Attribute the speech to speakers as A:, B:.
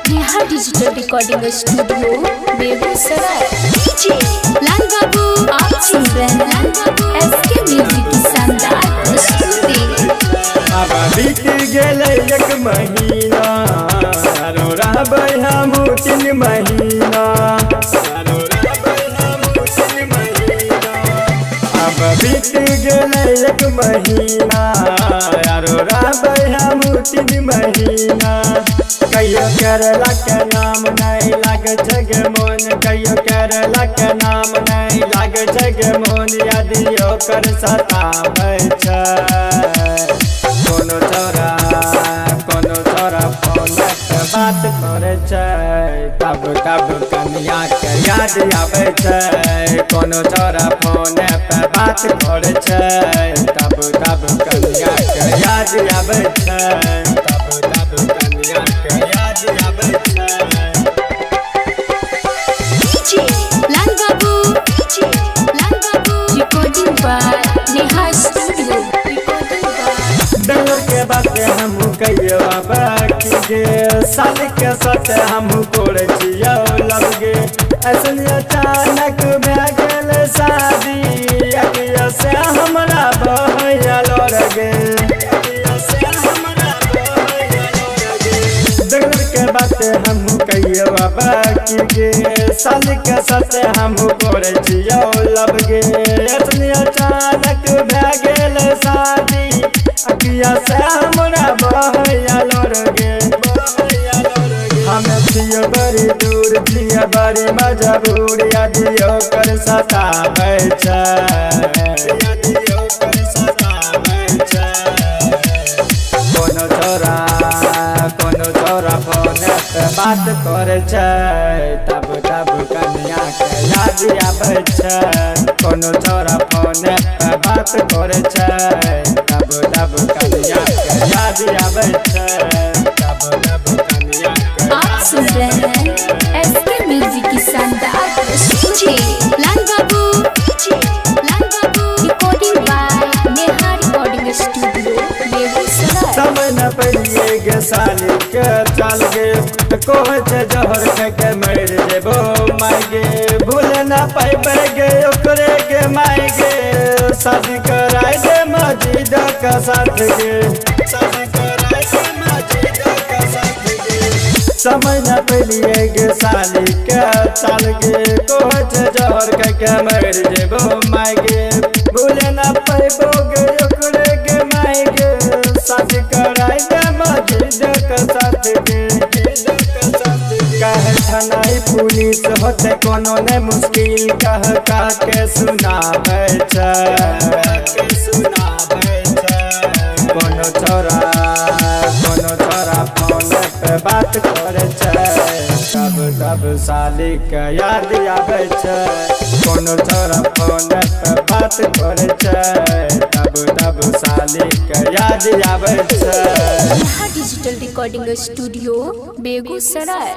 A: Neha digital recording studio Begusarai. DJ Lal Babu आप सुन रहे हैं एसके म्यूजिक की शानदार प्रस्तुति।
B: अब बीत गेले एक महीना रो रहबै हम 3 महीना अब बीत गेले एक महीना रो रहबै हम 3 महीना कहियो केरला के नाम नहीं लागे जग मोन कहियो केरला के नाम नहीं लागे जग मोन यदि ओकर सताबै छै कोनो छोरा फोन पे बात करे छै तब कनिया के याद आबै छै कोनो छोरा फोन पे बात करे छै तब कनिया के याद आबै छै तब कनिया के याद आबै छै।
A: DJ Lal Babu recording by Neha studio.
B: डर के बात हम कहियो बाकी गे साल के सत हम कोड़े छियो लग गे ऐसन अचानक भए गेल शादी अगिया से हमरा बहैया लड़ गे डर के बात हम कहियो बाकी गे साल के सत हम कोड़े छियो लग गे ऐसन अचानक भए गेल शादी अगिया से हमरा बहैया लड़ गे हम छियो बड़ी दूर छियो बड़ी मजबूर यदि ओकर सताबै छै कोनो छोरा फोन पे बात करे छै तब कनिया के याद आबै छै कोनो छोरा फोन पे बात करे छै तब कनिया के याद आबै छै तब कनिया के
A: आप सुन रहे हैं एसके म्यूजिक की शानदार प्रस्तुति। Lal Babu recording by Neha recording studio Begusarai.
B: समय न पड़िए गे साली के चल गे कोह से जहर खा के मर जेबो माय गे भूल न पाइबे गे ओकरे के माय गे शादी कराय दे मजीद का साथ गे शादी कराय दे मजीद का साथ गे समय न पड़िए गे साली के चल गे कोह से जहर खा के मर जेबो माय गे भूल न पाइबो गे ओकरे के माय गे शादी कराय दे मजीद का साथ गे कह थानाई पुलिस होते कोनो ने मुश्किल कह के सुनाबै छै कोनो छोरा फोन पे बात करे छै तब साली के याद आबै छै कोनो छोरा फोन पे बात करे छै तब साली के याद आबै छै।
A: Neha digital recording studio Begusarai.